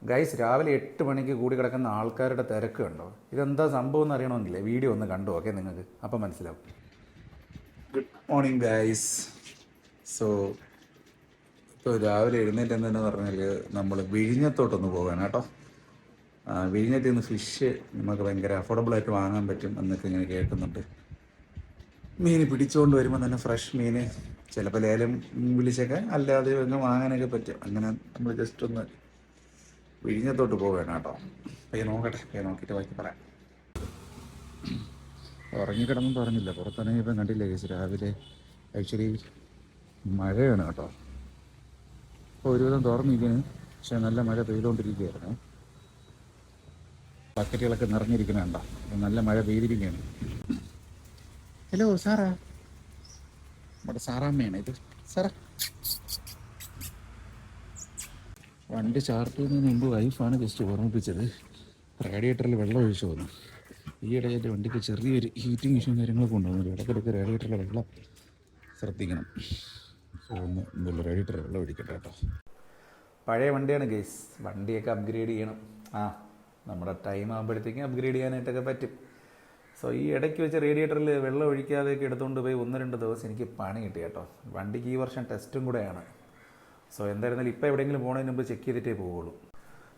Guys രാവിലെ 8 മണിക്ക് കൂടി കിടക്കുന്ന ആൾക്കാരുടെ തിരക്ക് കണ്ടോ? ഇതെന്താ സംഭവം എന്ന് അറിയണമെന്നില്ലേ, വീഡിയോ ഒന്ന് കണ്ടു ഓക്കെ നിങ്ങൾക്ക് അപ്പം മനസ്സിലാവും. Good morning guys. സോ ഇപ്പോൾ രാവിലെ എഴുന്നേറ്റ് എന്തെന്ന് പറഞ്ഞാൽ നമ്മൾ വിഴിഞ്ഞത്തോട്ടൊന്ന് പോകാൻ കേട്ടോ. വിഴിഞ്ഞത്തിൽ നിന്ന് ഫിഷ് നമുക്ക് ഭയങ്കര അഫോർഡബിളായിട്ട് വാങ്ങാൻ പറ്റും എന്നൊക്കെ ഇങ്ങനെ കേൾക്കുന്നുണ്ട്. മീൻ പിടിച്ചുകൊണ്ട് വരുമ്പോൾ തന്നെ ഫ്രഷ് മീൻ ചിലപ്പോൾ ലേലം വിളിച്ചൊക്കെ അല്ലാതെ ഒന്ന് വാങ്ങാനൊക്കെ പറ്റും. അങ്ങനെ നമ്മൾ ജസ്റ്റ് ഒന്ന് വിഴിഞ്ഞത്തോട്ട് പോവുകയാണ് കേട്ടോ. നോക്കട്ടെ, നോക്കിയിട്ട് ബാക്കി പറയാം. ഉറങ്ങിക്കിടന്നും പറഞ്ഞില്ല, പുറത്തിറങ്ങിയപ്പം കണ്ടില്ലേ കേസ് രാവിലെ ആക്ച്വലി മഴയാണ് കേട്ടോ. ഇപ്പോൾ ഒരുവിധം തുറന്നിരിക്കുന്നു, പക്ഷെ നല്ല മഴ പെയ്തുകൊണ്ടിരിക്കുകയായിരുന്നു. ബക്കറ്റുകളൊക്കെ നിറഞ്ഞിരിക്കണ കണ്ടോ, നല്ല മഴ പെയ്തിരിക്കുകയാണ്. ഹലോ സാറാ, നമ്മുടെ സാറാമ്മയാണ് ഇത്. സാറാ, വണ്ടി ചാർട്ട് ചെയ്യുന്നതിന് മുമ്പ് വൈഫാണ് ജസ്റ്റ് ഓർമ്മിപ്പിച്ചത് റേഡിയേറ്ററിൽ വെള്ളം ഒഴിച്ചു പോകുന്നു. ഈ ഇടയായിട്ട് വണ്ടിക്ക് ചെറിയൊരു ഹീറ്റിംഗ് ഇഷ്യൂ കാര്യങ്ങളൊക്കെ ഉണ്ടാകുന്നു. ഇടയ്ക്കിടയ്ക്ക് റേഡിയേറ്ററിലെ വെള്ളം ശ്രദ്ധിക്കണം. സോ ഒന്ന് എന്തുള്ള റേഡിയേറ്ററിൽ വെള്ളം ഒഴിക്കട്ടെ കേട്ടോ. പഴയ വണ്ടിയാണ് ഗൈസ്, വണ്ടിയൊക്കെ അപ്ഗ്രേഡ് ചെയ്യണം. നമ്മുടെ ടൈം ആകുമ്പോഴത്തേക്കും അപ്ഗ്രേഡ് ചെയ്യാനായിട്ടൊക്കെ പറ്റും. സോ ഈ ഇടയ്ക്ക് വെച്ച് റേഡിയേറ്ററിൽ വെള്ളം ഒഴിക്കാതെയൊക്കെ എടുത്തുകൊണ്ട് പോയി 1-2 ദിവസം എനിക്ക് പണി കിട്ടി കേട്ടോ. വണ്ടിക്ക് ഈ വർഷം ടെസ്റ്റും കൂടെയാണ്. സോ എന്തായിരുന്നാലും ഇപ്പോൾ എവിടെയെങ്കിലും പോകുന്നതിന് മുമ്പ് ചെക്ക് ചെയ്തിട്ടേ പോവുള്ളൂ.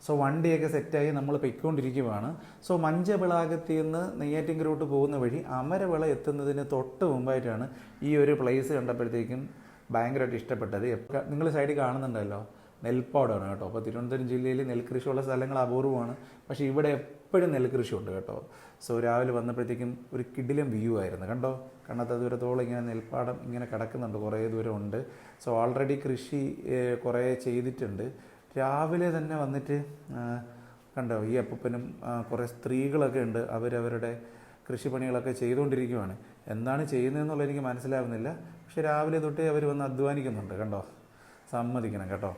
സോ വണ്ടിയൊക്കെ സെറ്റായി നമ്മൾ പൊയ്ക്കൊണ്ടിരിക്കുകയാണ്. സോ മഞ്ചവിളാകത്തിൽ നിന്ന് നെയ്യാറ്റിൻകരോട്ട് പോകുന്ന വഴി അമരവിള എത്തുന്നതിന് തൊട്ട് മുമ്പായിട്ടാണ് ഈ ഒരു പ്ലേസ് കണ്ടപ്പോഴത്തേക്കും ഭയങ്കരമായിട്ട് ഇഷ്ടപ്പെട്ടത്. നിങ്ങൾ സൈഡിൽ കാണുന്നുണ്ടല്ലോ, നെൽപ്പാടാണ് കേട്ടോ. അപ്പോൾ തിരുവനന്തപുരം ജില്ലയിൽ നെൽകൃഷിയുള്ള സ്ഥലങ്ങൾ അപൂർവമാണ്, പക്ഷേ ഇവിടെ എപ്പോഴും നെൽകൃഷി ഉണ്ട് കേട്ടോ. സോ രാവിലെ വന്നപ്പോഴത്തേക്കും ഒരു കിടിലം വ്യൂ ആയിരുന്നു കണ്ടോ. കണ്ണത്ത ദൂരത്തോളം ഇങ്ങനെ നെൽപ്പാടം ഇങ്ങനെ കിടക്കുന്നുണ്ട്, കുറേ ദൂരം ഉണ്ട്. സോ ഓൾറെഡി കൃഷി കുറേ ചെയ്തിട്ടുണ്ട്. രാവിലെ തന്നെ വന്നിട്ട് കണ്ടോ, ഈ അപ്പൂപ്പനും കുറേ സ്ത്രീകളൊക്കെ ഉണ്ട്, അവരവരുടെ കൃഷിപ്പണികളൊക്കെ ചെയ്തുകൊണ്ടിരിക്കുകയാണ്. എന്താണ് ചെയ്യുന്നതെന്നുള്ളത് എനിക്ക് മനസ്സിലാവുന്നില്ല, പക്ഷേ രാവിലെ തൊട്ടേ അവർ വന്ന് അധ്വാനിക്കുന്നുണ്ട് കണ്ടോ. സമ്മതിക്കണം കേട്ടോ.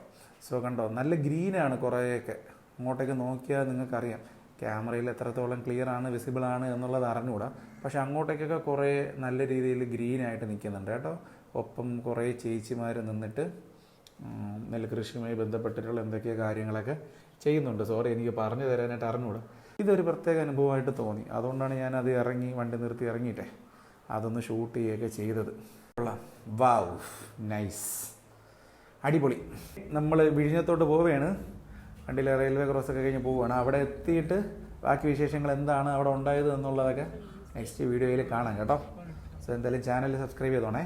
സോ കണ്ടോ, നല്ല ഗ്രീനാണ് കുറേയൊക്കെ. അങ്ങോട്ടേക്ക് നോക്കിയാൽ നിങ്ങൾക്കറിയാം ക്യാമറയിൽ എത്രത്തോളം ക്ലിയർ ആണ്, വിസിബിൾ ആണ് എന്നുള്ളത് അറിഞ്ഞുകൂടാ, പക്ഷെ അങ്ങോട്ടേക്കൊക്കെ കുറേ നല്ല രീതിയിൽ ഗ്രീനായിട്ട് നിൽക്കുന്നുണ്ട് കേട്ടോ. ഒപ്പം കുറേ ചേച്ചിമാർ നിന്നിട്ട് നെൽകൃഷിയുമായി ബന്ധപ്പെട്ടിട്ടുള്ള എന്തൊക്കെയോ കാര്യങ്ങളൊക്കെ ചെയ്യുന്നുണ്ട്. സോറി, എനിക്ക് പറഞ്ഞു തരാനായിട്ട് അറിഞ്ഞുകൂടാ. ഇതൊരു പ്രത്യേക അനുഭവമായിട്ട് തോന്നി, അതുകൊണ്ടാണ് ഞാനത് ഇറങ്ങി വണ്ടി നിർത്തി ഇറങ്ങിയിട്ടേ അതൊന്ന് ഷൂട്ട് ചെയ്യുകയൊക്കെ ചെയ്തത്. വാവ്, നൈസ്, അടിപൊളി. നമ്മൾ വിഴിഞ്ഞത്തോട്ട് പോവുകയാണ്. വണ്ടിയിൽ റെയിൽവേ ക്രോസൊക്കെ കഴിഞ്ഞ് പോവുകയാണ്. അവിടെ എത്തിയിട്ട് ബാക്കി വിശേഷങ്ങൾ എന്താണ് അവിടെ ഉണ്ടായത് എന്നുള്ളതൊക്കെ നെക്സ്റ്റ് വീഡിയോയിൽ കാണാം കേട്ടോ. സോ എന്തായാലും ചാനൽ സബ്സ്ക്രൈബ് ചെയ്തോണേ.